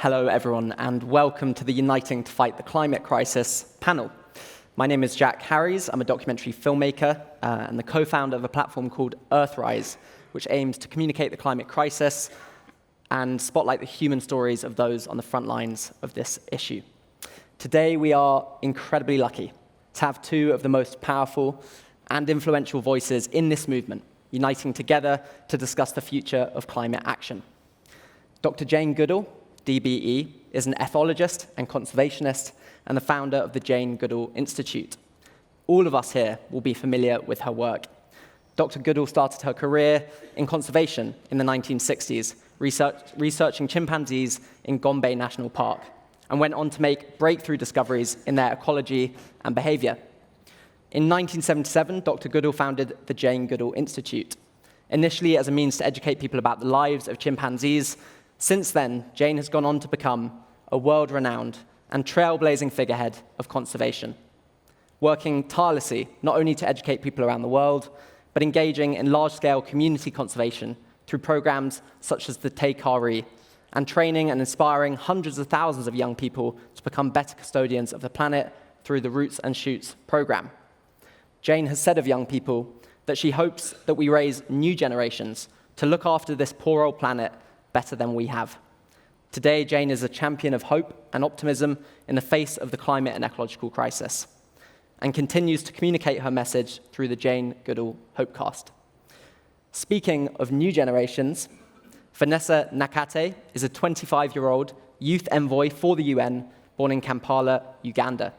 Hello, everyone, and welcome to the Uniting to Fight the Climate Crisis panel. My name is Jack Harries. I'm a documentary filmmaker and the co-founder of a platform called Earthrise, which aims to communicate the climate crisis and spotlight the human stories of those on the front lines of this issue. Today, we are incredibly lucky to have two of the most powerful and influential voices in this movement, uniting together to discuss the future of climate action. Dr. Jane Goodall, DBE, is an ethologist and conservationist and the founder of the Jane Goodall Institute. All of us here will be familiar with her work. Dr. Goodall started her career in conservation in the 1960s, researching chimpanzees in Gombe National Park, and went on to make breakthrough discoveries in their ecology and behavior. In 1977, Dr. Goodall founded the Jane Goodall Institute, initially as a means to educate people about the lives of chimpanzees. Since then, Jane has gone on to become a world-renowned and trailblazing figurehead of conservation, working tirelessly not only to educate people around the world, but engaging in large-scale community conservation through programs such as the Te and training and inspiring hundreds of thousands of young people to become better custodians of the planet through the Roots and Shoots program. Jane has said of young people that she hopes that we raise new generations to look after this poor old planet better than we have. Today, Jane is a champion of hope and optimism in the face of the climate and ecological crisis, and continues to communicate her message through the Jane Goodall Hopecast. Speaking of new generations, Vanessa Nakate is a 25-year-old youth envoy for the UN born in Kampala, Uganda.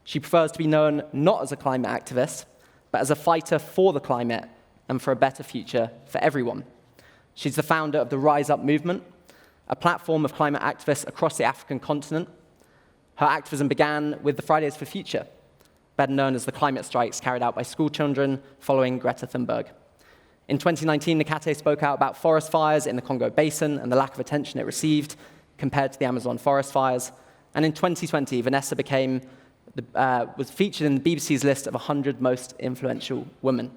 She prefers to be known not as a climate activist, but as a fighter for the climate and for a better future for everyone. She's the founder of the Rise Up movement, a platform of climate activists across the African continent. Her activism began with the Fridays for Future, better known as the climate strikes carried out by schoolchildren following Greta Thunberg. In 2019, Nakate spoke out about forest fires in the Congo Basin and the lack of attention it received compared to the Amazon forest fires. And in 2020, Vanessa was featured in the BBC's list of 100 most influential women.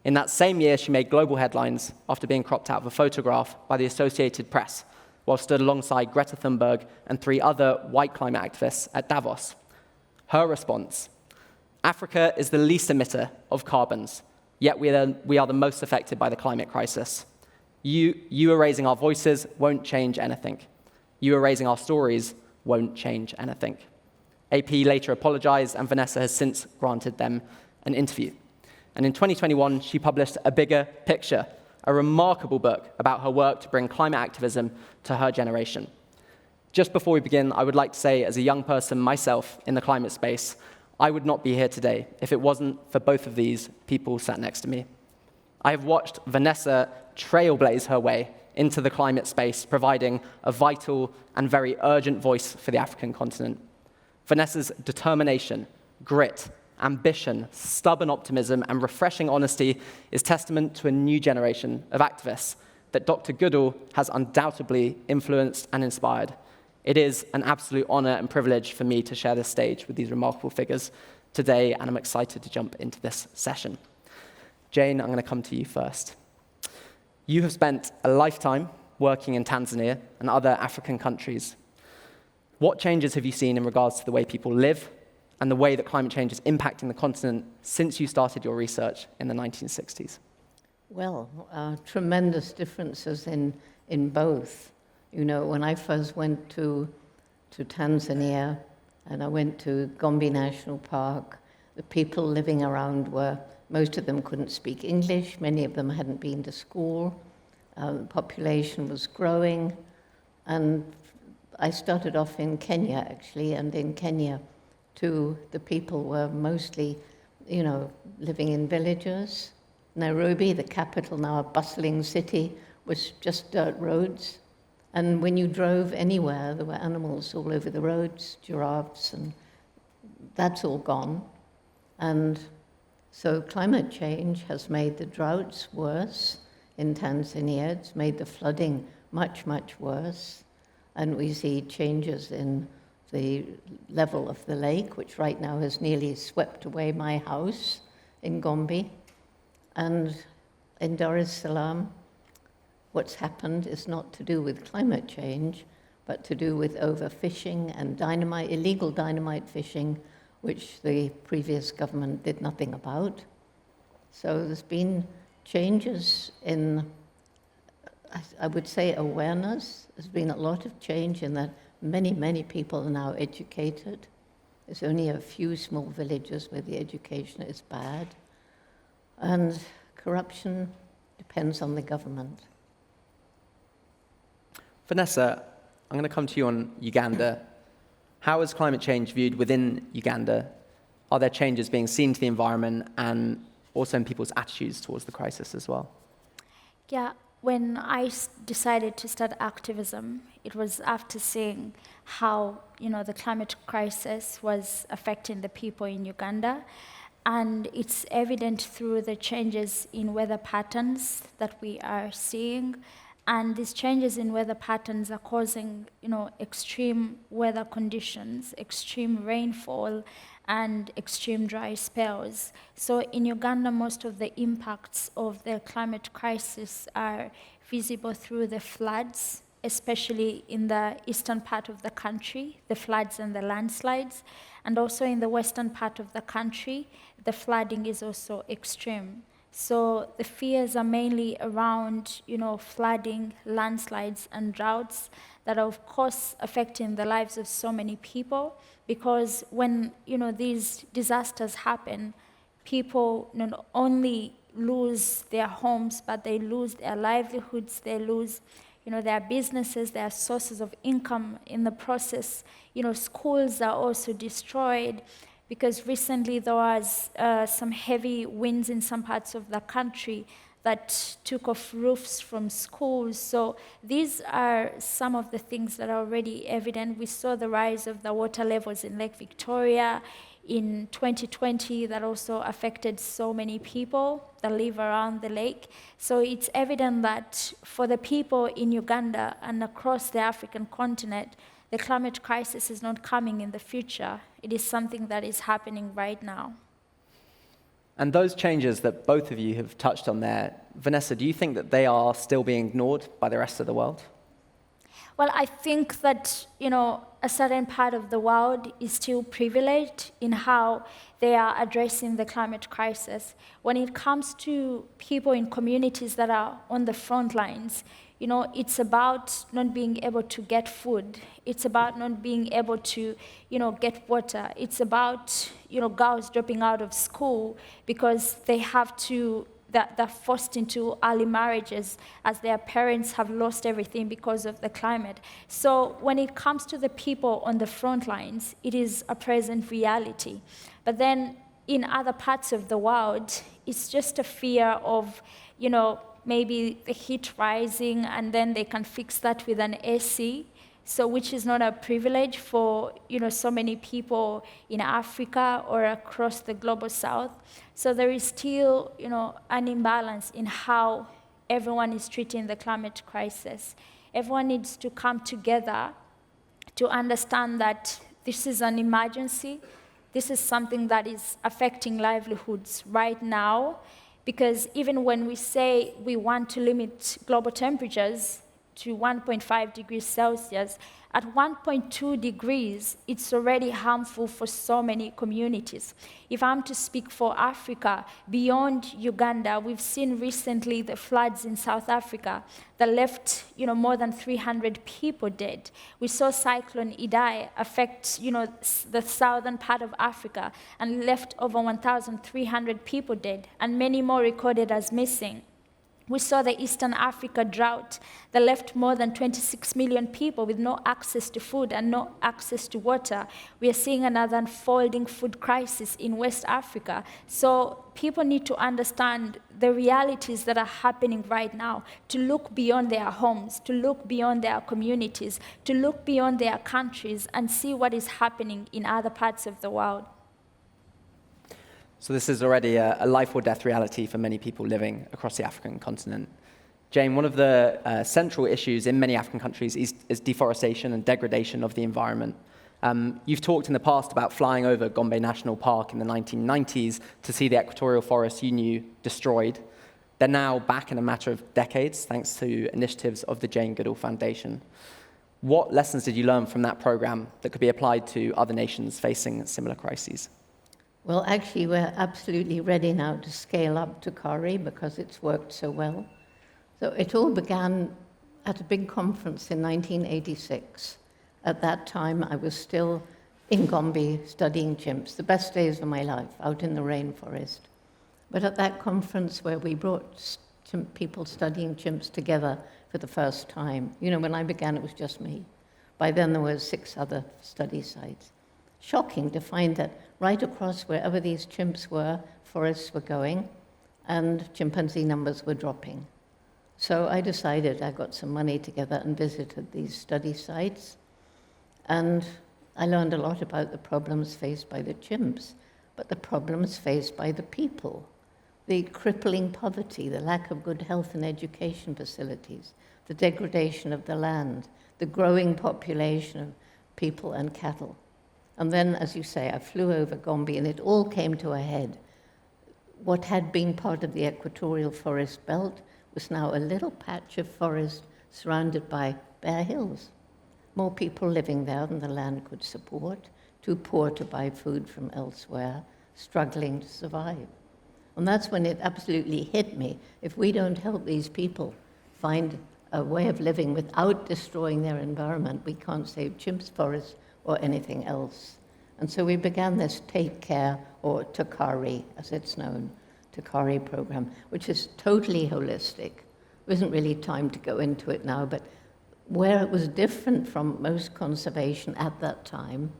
In that same year, she made global headlines after being cropped out of a photograph by the Associated Press, while stood alongside Greta Thunberg and 3 other white climate activists at Davos. Her response: Africa is the least emitter of carbons, yet we are the most affected by the climate crisis. You erasing our voices won't change anything. You erasing our stories won't change anything. AP later apologized, and Vanessa has since granted them an interview. And in 2021, she published A Bigger Picture, a remarkable book about her work to bring climate activism to her generation. Just before we begin, I would like to say, as a young person myself in the climate space, I would not be here today if it wasn't for both of these people sat next to me. I have watched Vanessa trailblaze her way into the climate space, providing a vital and very urgent voice for the African continent. Vanessa's determination, grit, ambition, stubborn optimism, and refreshing honesty is testament to a new generation of activists that Dr. Goodall has undoubtedly influenced and inspired. It is an absolute honor and privilege for me to share this stage with these remarkable figures today, and I'm excited to jump into this session. Jane, I'm going to come to you first. You have spent a lifetime working in Tanzania and other African countries. What changes have you seen in regards to the way people live and the way that climate change is impacting the continent since you started your research in the 1960s? Well, tremendous differences in both. You know, when I first went to Tanzania and I went to Gombe National Park, the people living around most of them couldn't speak English, many of them hadn't been to school, the population was growing, and I started off in Kenya, actually, and in Kenya, the people were mostly, living in villages. Nairobi, the capital, now a bustling city, was just dirt roads. And when you drove anywhere, there were animals all over the roads, giraffes, and that's all gone. And so climate change has made the droughts worse in Tanzania. It's made the flooding much, much worse. And we see changes in the level of the lake, which right now has nearly swept away my house in Gombe. And in Dar es Salaam, what's happened is not to do with climate change, but to do with overfishing and dynamite, illegal dynamite fishing, which the previous government did nothing about. So there's been changes in, I would say, awareness. There's been a lot of change in that many, many people are now educated. There's only a few small villages where the education is bad. And corruption depends on the government. Vanessa, I'm going to come to you on Uganda. How is climate change viewed within Uganda? Are there changes being seen to the environment and also in people's attitudes towards the crisis as well? Yeah, when I decided to start activism, it was after seeing how, the climate crisis was affecting the people in Uganda. And it's evident through the changes in weather patterns that we are seeing. And these changes in weather patterns are causing, extreme weather conditions, extreme rainfall, and extreme dry spells. So in Uganda, most of the impacts of the climate crisis are visible through the floods, especially in the eastern part of the country, the floods and the landslides. And also in the western part of the country, the flooding is also extreme. So the fears are mainly around, flooding, landslides, and droughts that are, of course, affecting the lives of so many people. Because when, these disasters happen, people not only lose their homes, but they lose their livelihoods, they lose, their businesses, their sources of income in the process. Schools are also destroyed. Because recently there was some heavy winds in some parts of the country that took off roofs from schools. So these are some of the things that are already evident. We saw the rise of the water levels in Lake Victoria in 2020 that also affected so many people that live around the lake. So it's evident that for the people in Uganda and across the African continent, the climate crisis is not coming in the future. It is something that is happening right now. And those changes that both of you have touched on there, Vanessa, do you think that they are still being ignored by the rest of the world? Well, I think that, a certain part of the world is still privileged in how they are addressing the climate crisis. When it comes to people in communities that are on the front lines, it's about not being able to get food. It's about not being able to, get water. It's about, girls dropping out of school because they have to, they're forced into early marriages as their parents have lost everything because of the climate. So when it comes to the people on the front lines, it is a present reality. But then in other parts of the world, it's just a fear of, maybe the heat rising, and then they can fix that with an AC, so which is not a privilege for so many people in Africa or across the global south. So there is still an imbalance in how everyone is treating the climate crisis. Everyone needs to come together to understand that this is an emergency. This is something that is affecting livelihoods right now. Because even when we say we want to limit global temperatures to 1.5 degrees Celsius, at 1.2 degrees, it's already harmful for so many communities. If I'm to speak for Africa, beyond Uganda, we've seen recently the floods in South Africa that left, more than 300 people dead. We saw Cyclone Idai affect, the southern part of Africa and left over 1,300 people dead, and many more recorded as missing. We saw the Eastern Africa drought that left more than 26 million people with no access to food and no access to water. We are seeing another unfolding food crisis in West Africa. So people need to understand the realities that are happening right now, to look beyond their homes, to look beyond their communities, to look beyond their countries and see what is happening in other parts of the world. So this is already a life or death reality for many people living across the African continent. Jane, one of the central issues in many African countries is deforestation and degradation of the environment. You've talked in the past about flying over Gombe National Park in the 1990s to see the equatorial forests you knew destroyed. They're now back in a matter of decades, thanks to initiatives of the Jane Goodall Foundation. What lessons did you learn from that program that could be applied to other nations facing similar crises? Well, actually, we're absolutely ready now to scale up Tukari because it's worked so well. So it all began at a big conference in 1986. At that time, I was still in Gombe studying chimps, the best days of my life, out in the rainforest. But at that conference where we brought people studying chimps together for the first time, when I began, it was just me. By then, there were 6 other study sites. Shocking to find that right across wherever these chimps were, forests were going, and chimpanzee numbers were dropping. So I decided, I got some money together and visited these study sites, and I learned a lot about the problems faced by the chimps, but the problems faced by the people. The crippling poverty, the lack of good health and education facilities, the degradation of the land, the growing population of people and cattle. And then, as you say, I flew over Gombe, and it all came to a head. What had been part of the equatorial forest belt was now a little patch of forest surrounded by bare hills. More people living there than the land could support, too poor to buy food from elsewhere, struggling to survive. And that's when it absolutely hit me. If we don't help these people find a way of living without destroying their environment, we can't save chimps forests or anything else. And so we began this Take Care, or Tukari, as it's known, Tukari program, which is totally holistic. There isn't really time to go into it now, but where it was different from most conservation at that time,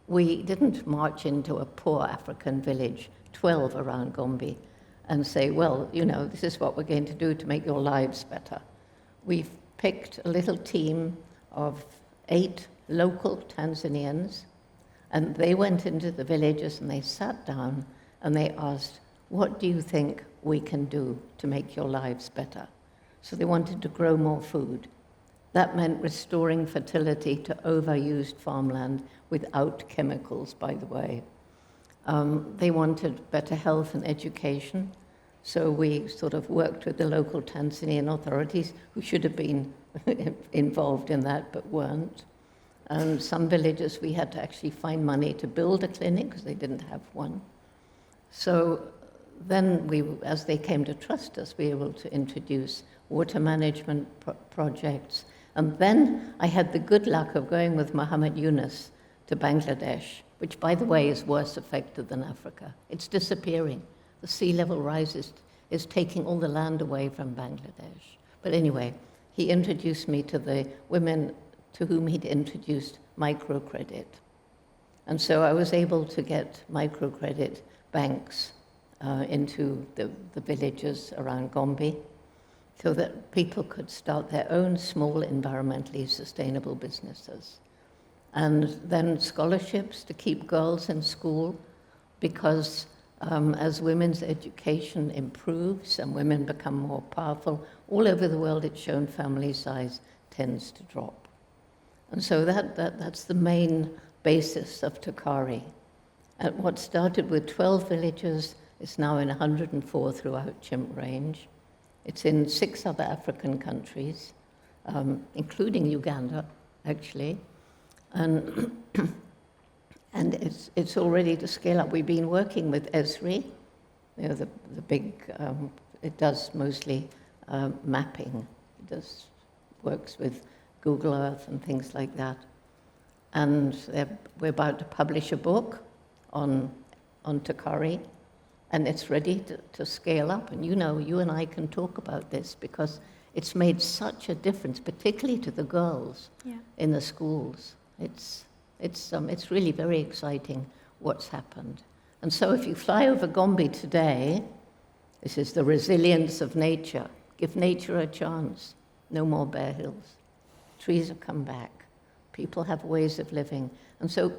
we didn't march into a poor African village, 12 around Gombe, and say, well, this is what we're going to do to make your lives better. We've picked a little team of 8 local Tanzanians, and they went into the villages and they sat down and they asked, what do you think we can do to make your lives better? So they wanted to grow more food. That meant restoring fertility to overused farmland without chemicals, by the way. They wanted better health and education, so we sort of worked with the local Tanzanian authorities, who should have been involved in that but weren't. And some villages we had to actually find money to build a clinic because they didn't have one. So then as they came to trust us, we were able to introduce water management projects. And then I had the good luck of going with Muhammad Yunus to Bangladesh, which, by the way, is worse affected than Africa. It's disappearing. The sea level rise is taking all the land away from Bangladesh. But anyway, he introduced me to the women to whom he'd introduced microcredit. And so I was able to get microcredit banks into the villages around Gombe so that people could start their own small environmentally sustainable businesses. And then scholarships to keep girls in school, because as women's education improves and women become more powerful, all over the world it's shown family size tends to drop. And so that's the main basis of Tukari. And what started with 12 villages is now in 104 throughout Chimp Range. It's in 6 other African countries, including Uganda, actually. And it's all ready to scale up. We've been working with ESRI, the big, it does mostly mapping. It works with Google Earth and things like that. And we're about to publish a book on Tukari, and it's ready to scale up. And you and I can talk about this because it's made such a difference, particularly to the girls in the schools. It's really very exciting what's happened. And so if you fly over Gombe today, this is the resilience of nature. Give nature a chance. No more bare hills. Trees have come back. People have ways of living. And so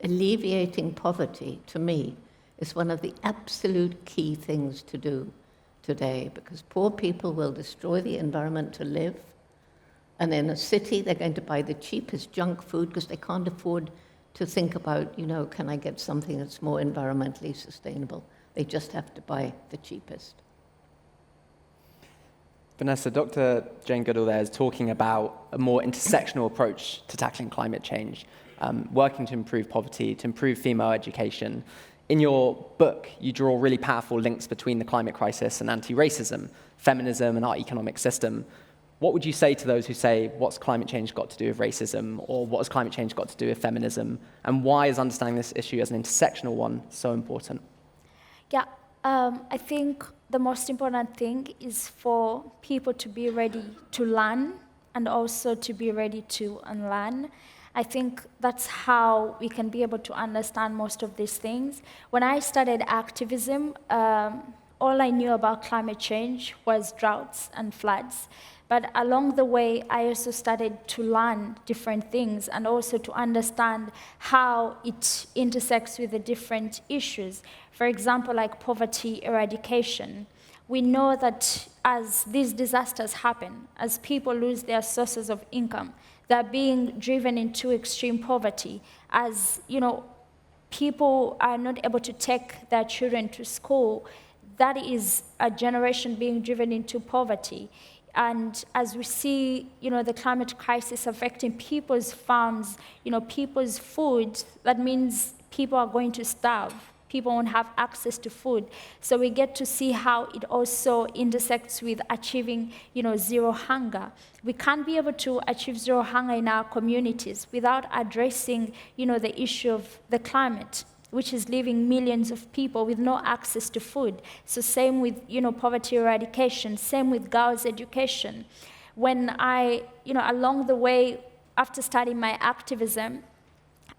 alleviating poverty, to me, is one of the absolute key things to do today, because poor people will destroy the environment to live. And in a city, they're going to buy the cheapest junk food because they can't afford to think about, can I get something that's more environmentally sustainable? They just have to buy the cheapest. Vanessa, Dr. Jane Goodall there is talking about a more intersectional approach to tackling climate change, working to improve poverty, to improve female education. In your book, you draw really powerful links between the climate crisis and anti-racism, feminism, and our economic system. What would you say to those who say, what's climate change got to do with racism, or what has climate change got to do with feminism, and why is understanding this issue as an intersectional one so important? Yeah, I think the most important thing is for people to be ready to learn and also to be ready to unlearn. I think that's how we can be able to understand most of these things. When I studied activism, all I knew about climate change was droughts and floods. But along the way, I also started to learn different things and also to understand how it intersects with the different issues. For example, like poverty eradication. We know that as these disasters happen, as people lose their sources of income, they're being driven into extreme poverty. As people are not able to take their children to school, that is a generation being driven into poverty. And as we see, the climate crisis affecting people's farms, people's food, that means people are going to starve. People won't have access to food. So we get to see how it also intersects with achieving, zero hunger. We can't be able to achieve zero hunger in our communities without addressing, the issue of the climate, which is leaving millions of people with no access to food. So same with, poverty eradication, same with girls' education. When along the way, after studying my activism,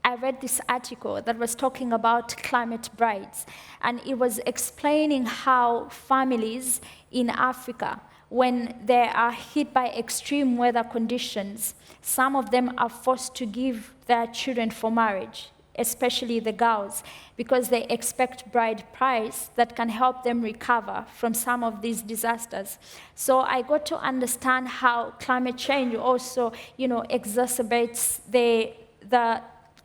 I read this article that was talking about climate brides, and it was explaining how families in Africa, when they are hit by extreme weather conditions, some of them are forced to give their children for marriage, especially the girls, because they expect bride price that can help them recover from some of these disasters. So I got to understand how climate change also, exacerbates the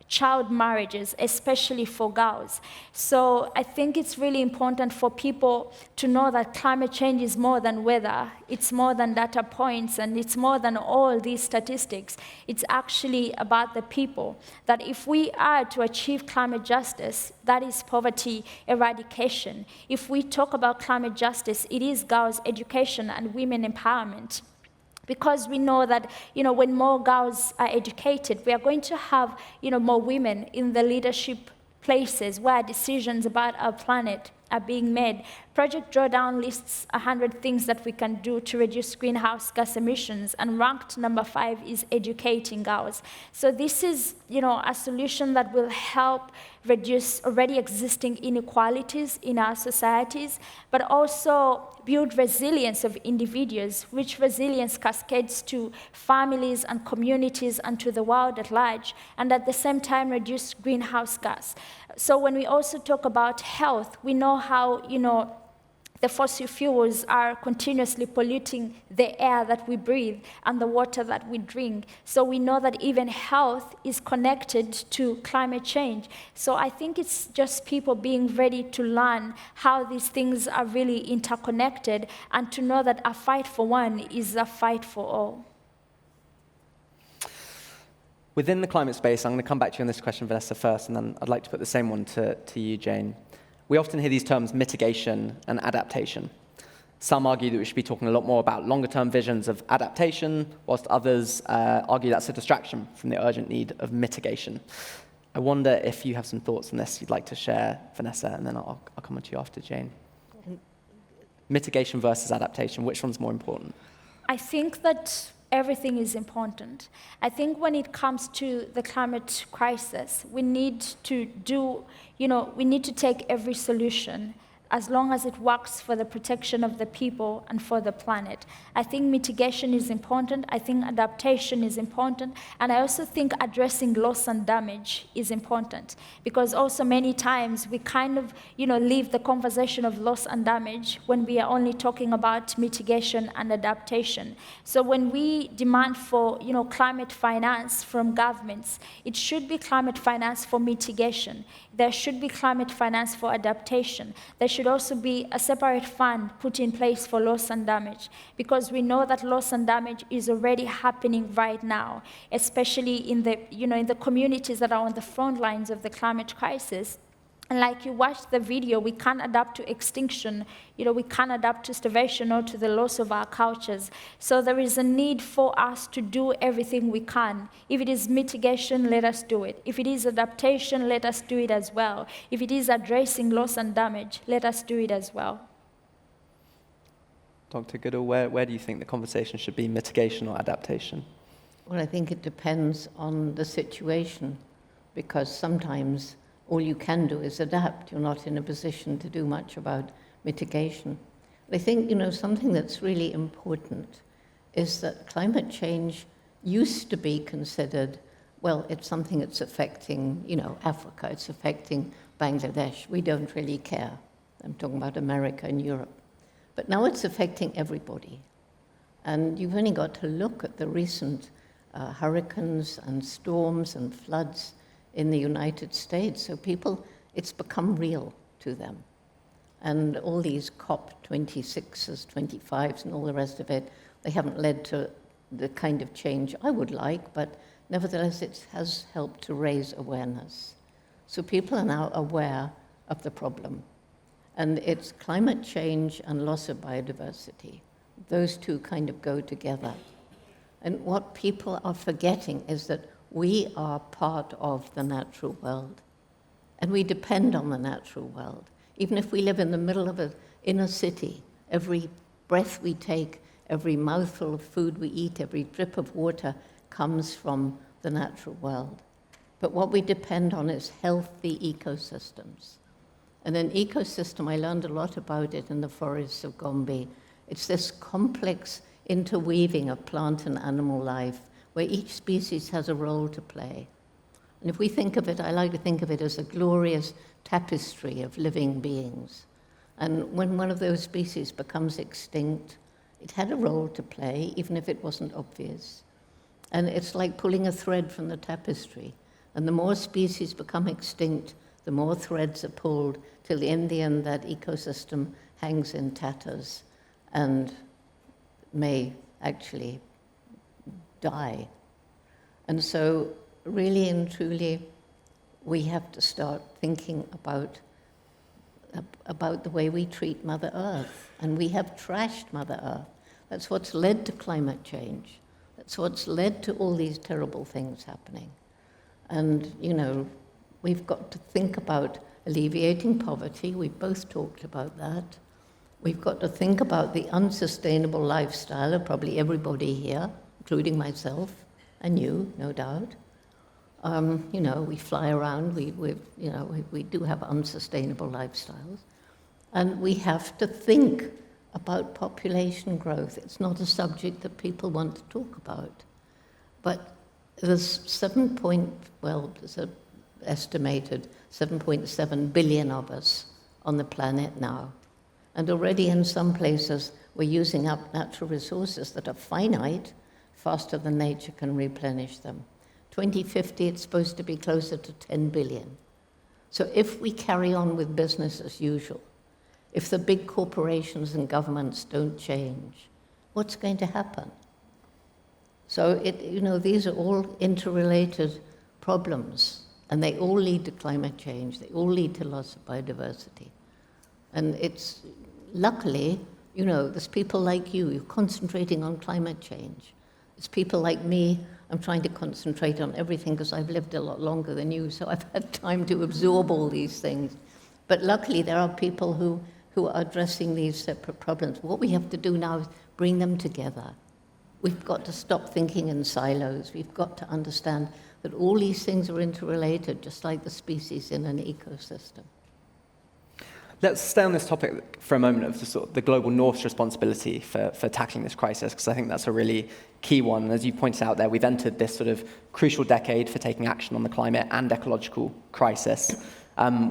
child marriages, especially for girls. So I think it's really important for people to know that climate change is more than weather, it's more than data points, and it's more than all these statistics. It's actually about the people. That if we are to achieve climate justice, that is poverty eradication. If we talk about climate justice, it is girls' education and women empowerment. Because we know that, when more girls are educated, we are going to have, more women in the leadership places where decisions about our planet are being made. Project Drawdown lists 100 things that we can do to reduce greenhouse gas emissions, and ranked number 5 is educating girls. So this is, a solution that will help reduce already existing inequalities in our societies, but also build resilience of individuals, which resilience cascades to families and communities and to the world at large, and at the same time reduce greenhouse gas. So when we also talk about health, we know how, the fossil fuels are continuously polluting the air that we breathe and the water that we drink. So we know that even health is connected to climate change. So I think it's just people being ready to learn how these things are really interconnected, and to know that a fight for one is a fight for all. Within the climate space, I'm going to come back to you on this question, Vanessa, first, and then I'd like to put the same one to you, Jane. We often hear these terms mitigation and adaptation. Some argue that we should be talking a lot more about longer-term visions of adaptation, whilst others argue that's a distraction from the urgent need of mitigation. I wonder if you have some thoughts on this you'd like to share, Vanessa, and then I'll come on to you after, Jane. Mitigation versus adaptation, which one's more important? I think that everything is important. I think when it comes to the climate crisis, we need to take every solution as long as it works for the protection of the people and for the planet. I think mitigation is important, I think adaptation is important, and I also think addressing loss and damage is important, because also many times we kind of, leave the conversation of loss and damage when we are only talking about mitigation and adaptation. So when we demand for, climate finance from governments, it should be climate finance for mitigation. There should be climate finance for adaptation. There should should also be a separate fund put in place for loss and damage, because we know that loss and damage is already happening right now, especially in the, in the communities that are on the front lines of the climate crisis. And like you watched the video, we can't adapt to extinction, we can't adapt to starvation or to the loss of our cultures. So there is a need for us to do everything we can. If it is mitigation, let us do it. If it is adaptation, let us do it as well. If it is addressing loss and damage, let us do it as well. Dr. Goodall, where do you think the conversation should be, mitigation or adaptation? Well, I think it depends on the situation, because sometimes all you can do is adapt. You're not in a position to do much about mitigation. I think, something that's really important is that climate change used to be considered, well, it's something that's affecting, Africa, it's affecting Bangladesh. We don't really care. I'm talking about America and Europe. But now it's affecting everybody. And you've only got to look at the recent hurricanes and storms and floods in the United States. So people, it's become real to them. And all these COP26s, 25s, and all the rest of it, they haven't led to the kind of change I would like, but nevertheless it has helped to raise awareness. So people are now aware of the problem. And it's climate change and loss of biodiversity. Those two kind of go together. And what people are forgetting is that we are part of the natural world, and we depend on the natural world. Even if we live in the middle of an inner city, every breath we take, every mouthful of food we eat, every drip of water comes from the natural world. But what we depend on is healthy ecosystems. And an ecosystem, I learned a lot about it in the forests of Gombe. It's this complex interweaving of plant and animal life, where each species has a role to play. And if we think of it, I like to think of it as a glorious tapestry of living beings. And when one of those species becomes extinct, it had a role to play, even if it wasn't obvious. And it's like pulling a thread from the tapestry. And the more species become extinct, the more threads are pulled, till in the end that ecosystem hangs in tatters and may actually die. And so really and truly, we have to start thinking about the way we treat Mother Earth. And we have trashed Mother Earth. That's what's led to climate change. That's what's led to all these terrible things happening. And, we've got to think about alleviating poverty. We've both talked about that. We've got to think about the unsustainable lifestyle of probably everybody here, including myself and you, no doubt. We fly around, we do have unsustainable lifestyles. And we have to think about population growth. It's not a subject that people want to talk about. But there's estimated 7.7 billion of us on the planet now. And already in some places, we're using up natural resources that are finite faster than nature can replenish them. 2050, it's supposed to be closer to 10 billion. So if we carry on with business as usual, if the big corporations and governments don't change, what's going to happen? So these are all interrelated problems, and they all lead to climate change. They all lead to loss of biodiversity. And it's, luckily, there's people like you, you're concentrating on climate change. There's people like me, I'm trying to concentrate on everything because I've lived a lot longer than you, so I've had time to absorb all these things. But luckily, there are people who are addressing these separate problems. What we have to do now is bring them together. We've got to stop thinking in silos. We've got to understand that all these things are interrelated, just like the species in an ecosystem. Let's stay on this topic for a moment of the global north's responsibility for tackling this crisis, because I think that's a really key one. And as you pointed out there, we've entered this sort of crucial decade for taking action on the climate and ecological crisis.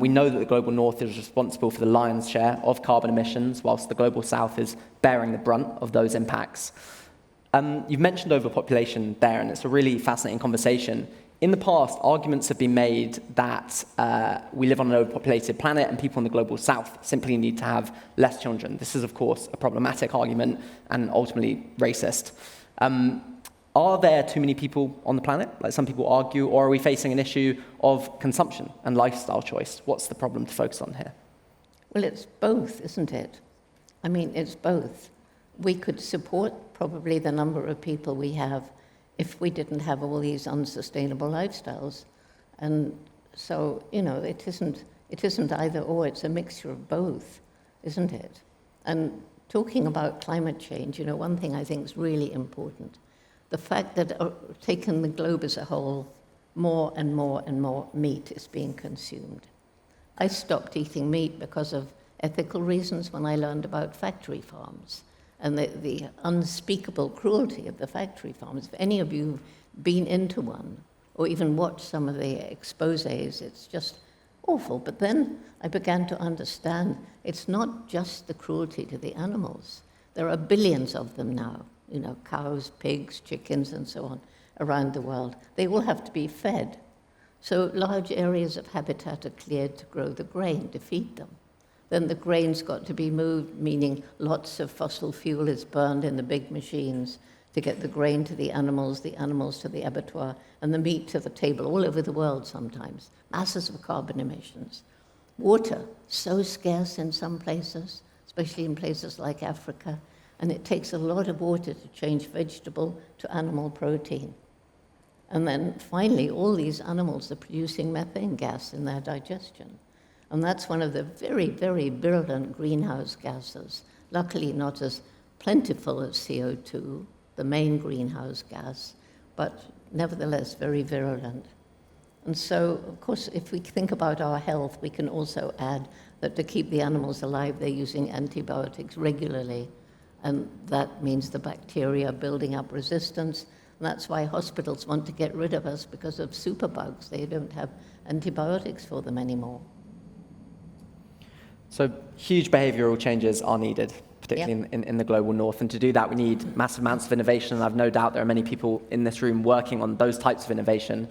We know that the global north is responsible for the lion's share of carbon emissions, whilst the global south is bearing the brunt of those impacts. You've mentioned overpopulation there, and it's a really fascinating conversation. In the past, arguments have been made that we live on an overpopulated planet and people in the global south simply need to have less children. This is, of course, a problematic argument and ultimately racist. Are there too many people on the planet, like some people argue, or are we facing an issue of consumption and lifestyle choice? What's the problem to focus on here? Well, it's both, isn't it? I mean, it's both. We could support probably the number of people we have if we didn't have all these unsustainable lifestyles. And so, it isn't either or, it's a mixture of both, isn't it? And talking about climate change, one thing I think is really important, the fact that, taking the globe as a whole, more and more and more meat is being consumed. I stopped eating meat because of ethical reasons when I learned about factory farms and the unspeakable cruelty of the factory farms. If any of you have been into one or even watched some of the exposés, it's just awful. But then I began to understand it's not just the cruelty to the animals. There are billions of them now, cows, pigs, chickens, and so on, around the world. They all have to be fed. So large areas of habitat are cleared to grow the grain, to feed them. Then the grain's got to be moved, meaning lots of fossil fuel is burned in the big machines to get the grain to the animals to the abattoir, and the meat to the table all over the world sometimes. Masses of carbon emissions. Water, so scarce in some places, especially in places like Africa, and it takes a lot of water to change vegetable to animal protein. And then finally, all these animals are producing methane gas in their digestion. And that's one of the very, very virulent greenhouse gases, luckily not as plentiful as CO2, the main greenhouse gas, but nevertheless very virulent. And so, of course, if we think about our health, we can also add that to keep the animals alive, they're using antibiotics regularly. And that means the bacteria are building up resistance. And that's why hospitals want to get rid of us, because of superbugs. They don't have antibiotics for them anymore. So huge behavioral changes are needed, particularly in the global north. And to do that, we need massive amounts of innovation. And I've no doubt there are many people in this room working on those types of innovation.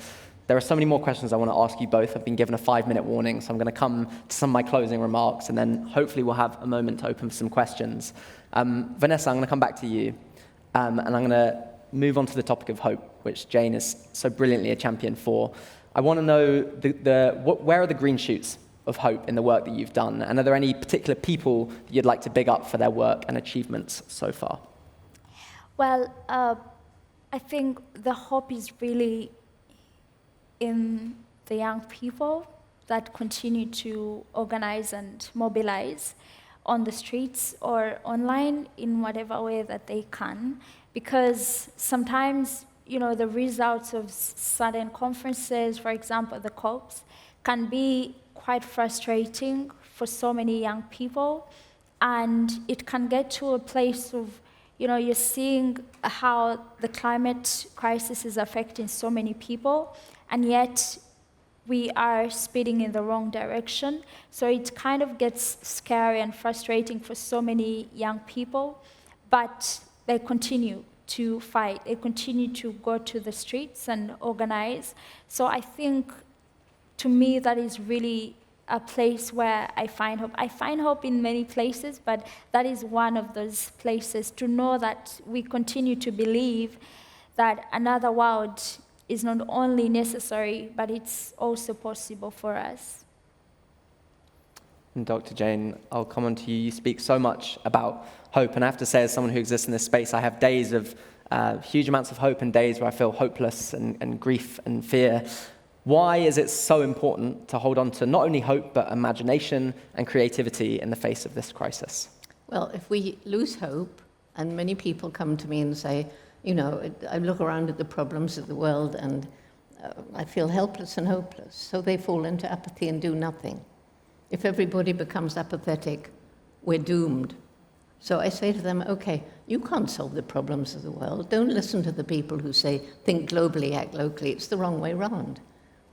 There are so many more questions I want to ask you both. I've been given a 5-minute warning, so I'm going to come to some of my closing remarks, and then hopefully we'll have a moment to open for some questions. Vanessa, I'm going to come back to you, and I'm going to move on to the topic of hope, which Jane is so brilliantly a champion for. I want to know where are the green shoots of hope in the work that you've done, and are there any particular people that you'd like to big up for their work and achievements so far? Well, I think the hope is really in the young people that continue to organize and mobilize on the streets or online in whatever way that they can, because sometimes, the results of certain conferences, for example, the COPs, can be quite frustrating for so many young people, and it can get to a place of, you're seeing how the climate crisis is affecting so many people, and yet we are speeding in the wrong direction. So it kind of gets scary and frustrating for so many young people, but they continue to fight. They continue to go to the streets and organize. So I think, to me, that is really a place where I find hope. I find hope in many places, but that is one of those places, to know that we continue to believe that another world is not only necessary, but it's also possible for us. And Dr. Jane, I'll come on to you. You speak so much about hope, and I have to say, as someone who exists in this space, I have days of huge amounts of hope and days where I feel hopeless and grief and fear. Why is it so important to hold on to not only hope, but imagination and creativity in the face of this crisis? Well, if we lose hope, and many people come to me and say, I look around at the problems of the world and I feel helpless and hopeless. So they fall into apathy and do nothing. If everybody becomes apathetic, we're doomed. So I say to them, okay, you can't solve the problems of the world. Don't listen to the people who say, think globally, act locally. It's the wrong way round.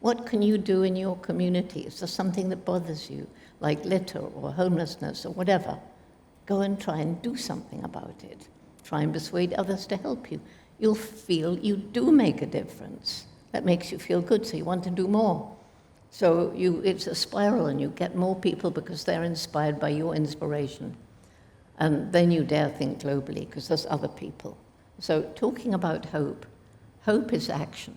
What can you do in your community? Is there something that bothers you, like litter or homelessness or whatever? Go and try and do something about it. Try and persuade others to help you. You'll feel you do make a difference. That makes you feel good, so you want to do more. So it's a spiral, and you get more people because they're inspired by your inspiration. And then you dare think globally, because there's other people. So talking about hope, hope is action.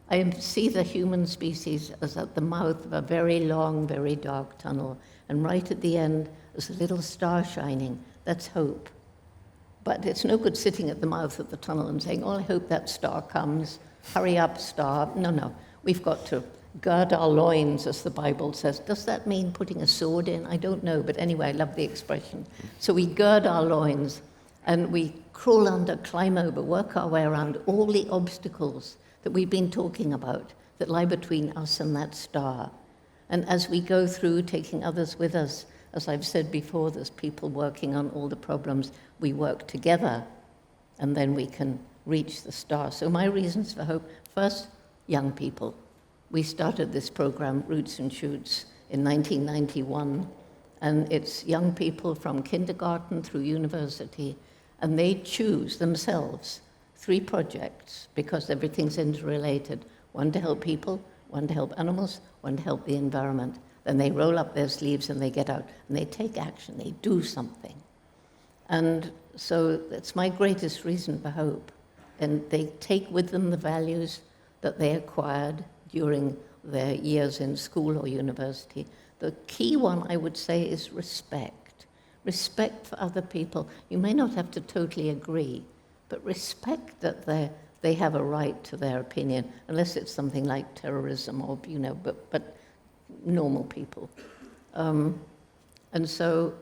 I see the human species as at the mouth of a very long, very dark tunnel, and right at the end is a little star shining. That's hope. But it's no good sitting at the mouth of the tunnel and saying, oh, I hope that star comes. Hurry up, star. No. We've got to gird our loins, as the Bible says. Does that mean putting a sword in? I don't know, but anyway, I love the expression. So we gird our loins, and we crawl under, climb over, work our way around all the obstacles that we've been talking about that lie between us and that star. And as we go through, taking others with us, as I've said before, there's people working on all the problems. We work together, and then we can reach the star. So my reasons for hope, first, young people. We started this program, Roots and Shoots, in 1991, and it's young people from kindergarten through university, and they choose themselves 3 projects, because everything's interrelated. One to help people, one to help animals, one to help the environment. Then they roll up their sleeves and they get out, and they take action, they do something. And so that's my greatest reason for hope. And they take with them the values that they acquired during their years in school or university. The key one, I would say, is respect. Respect for other people. You may not have to totally agree, but respect that they have a right to their opinion, unless it's something like terrorism or, but normal people. And so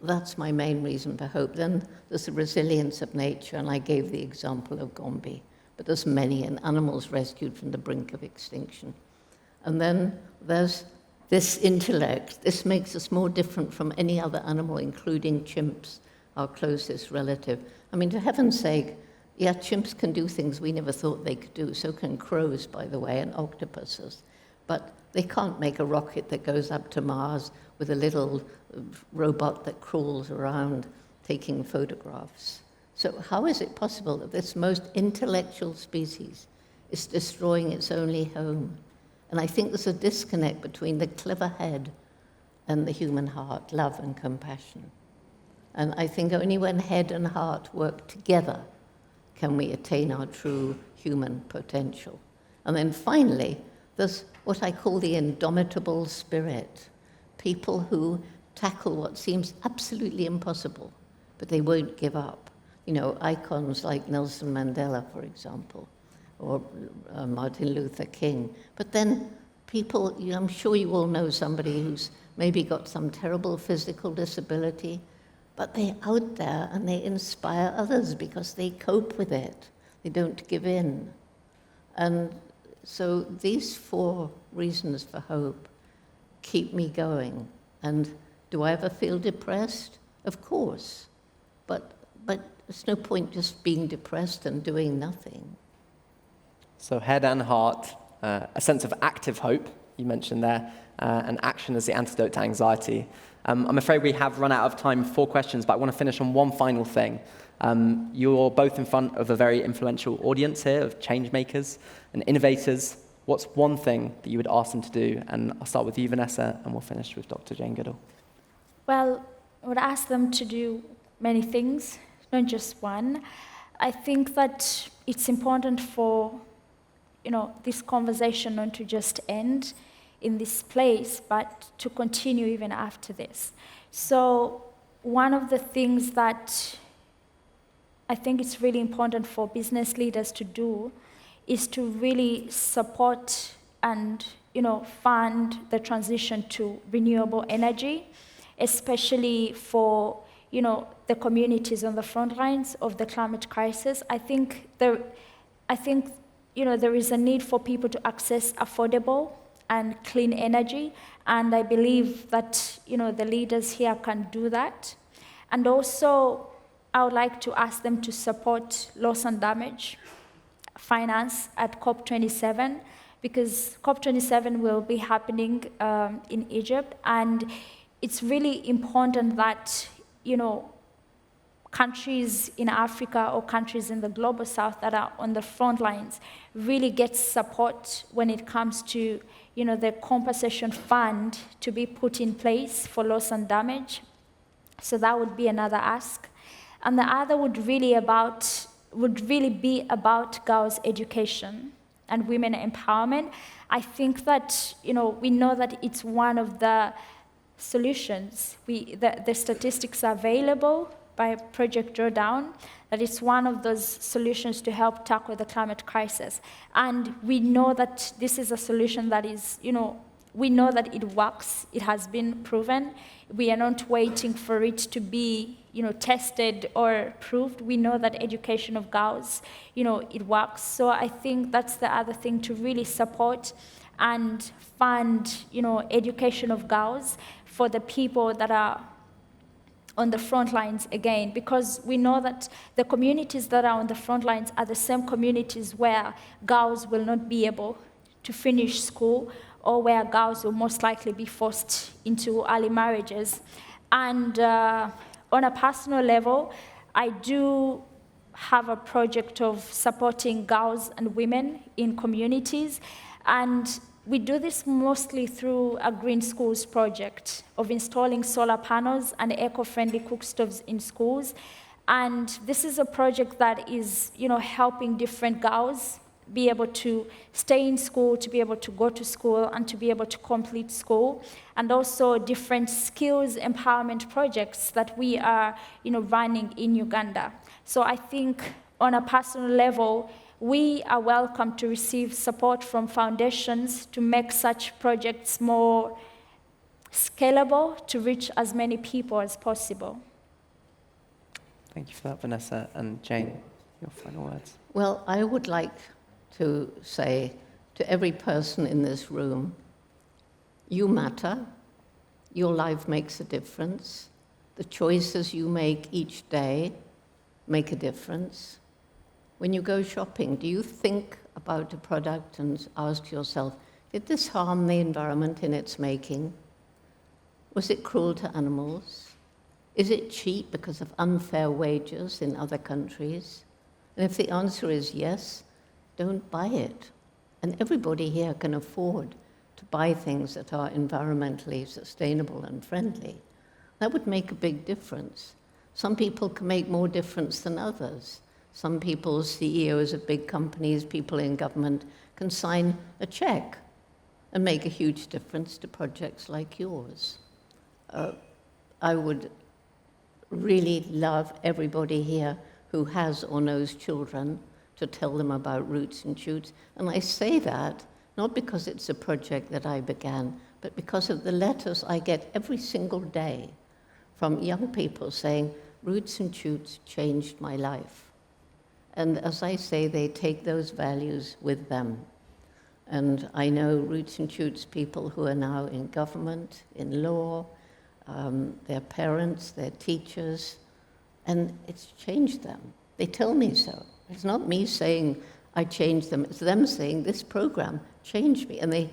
that's my main reason for hope. Then there's the resilience of nature, and I gave the example of Gombe, but there's many, and animals rescued from the brink of extinction. And then there's this intellect. This makes us more different from any other animal, including chimps, our closest relative. I mean, to heaven's sake, yeah, chimps can do things we never thought they could do. So can crows, by the way, and octopuses. But they can't make a rocket that goes up to Mars with a little robot that crawls around taking photographs. So how is it possible that this most intellectual species is destroying its only home? And I think there's a disconnect between the clever head and the human heart, love and compassion. And I think only when head and heart work together can we attain our true human potential. And then finally, there's what I call the indomitable spirit. People who tackle what seems absolutely impossible, but they won't give up. Icons like Nelson Mandela, for example, or Martin Luther King. But then people, I'm sure you all know somebody who's maybe got some terrible physical disability, but they're out there and they inspire others because they cope with it. They don't give in. And so these 4 reasons for hope keep me going. And do I ever feel depressed? Of course. But there's no point just being depressed and doing nothing. So head and heart, a sense of active hope, you mentioned there, and action as the antidote to anxiety. I'm afraid we have run out of time for questions, but I want to finish on one final thing. You're both in front of a very influential audience here of change makers and innovators. What's one thing that you would ask them to do? And I'll start with you, Vanessa, and we'll finish with Dr. Jane Goodall. Well, I would ask them to do many things, not just one. I think that it's important for this conversation not to just end in this place, but to continue even after this. So one of the things that I think it's really important for business leaders to do is to really support and fund the transition to renewable energy, especially for the communities on the front lines of the climate crisis. I think there is a need for people to access affordable and clean energy, and I believe that the leaders here can do that. And also, I would like to ask them to support loss and damage finance at COP27, because COP27 will be happening in Egypt, and it's really important that countries in Africa or countries in the global south that are on the front lines really get support when it comes to the compensation fund to be put in place for loss and damage. So that would be another ask. And the other would really be about girls' education and women empowerment. I think that we know that it's one of the solutions. The statistics are available by Project Drawdown, that it's one of those solutions to help tackle the climate crisis. And we know that this is a solution that is, we know that it works. It has been proven. We are not waiting for it to be, tested or proved. We know that education of girls, it works. So I think that's the other thing, to really support and fund, education of girls for the people that are on the front lines again, because we know that the communities that are on the front lines are the same communities where girls will not be able to finish school, or where girls will most likely be forced into early marriages. And on a personal level, I do have a project of supporting girls and women in communities, and we do this mostly through a Green Schools project of installing solar panels and eco-friendly cook stoves in schools. And this is a project that is, helping different girls be able to stay in school, to be able to go to school, and to be able to complete school. And also different skills empowerment projects that we are, running in Uganda. So I think on a personal level, we are welcome to receive support from foundations to make such projects more scalable, to reach as many people as possible. Thank you for that, Vanessa. And Jane, your final words. Well, I would like to say to every person in this room, you matter. Your life makes a difference. The choices you make each day make a difference. When you go shopping, do you think about a product and ask yourself, did this harm the environment in its making? Was it cruel to animals? Is it cheap because of unfair wages in other countries? And if the answer is yes, don't buy it. And everybody here can afford to buy things that are environmentally sustainable and friendly. That would make a big difference. Some people can make more difference than others. Some people, CEOs of big companies, people in government, can sign a check and make a huge difference to projects like yours. I would really love everybody here who has or knows children to tell them about Roots and Shoots. And I say that not because it's a project that I began, but because of the letters I get every single day from young people saying, Roots and Shoots changed my life. And as I say, they take those values with them. And I know Roots and Shoots people who are now in government, in law, their parents, their teachers, and it's changed them. They tell me so. It's not me saying I changed them, it's them saying this program changed me. And they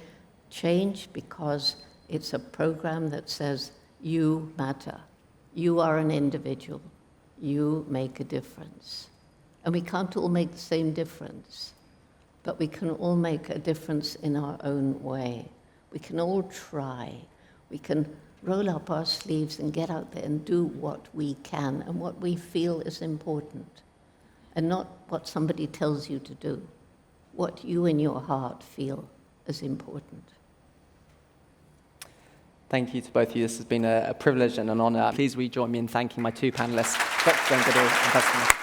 change because it's a program that says, you matter. You are an individual. You make a difference. And we can't all make the same difference, but we can all make a difference in our own way. We can all try. We can roll up our sleeves and get out there and do what we can and what we feel is important, and not what somebody tells you to do, what you in your heart feel is important. Thank you to both of you. This has been a privilege and an honor. Please will you join me in thanking my two panelists, Dr. Goodall and Professor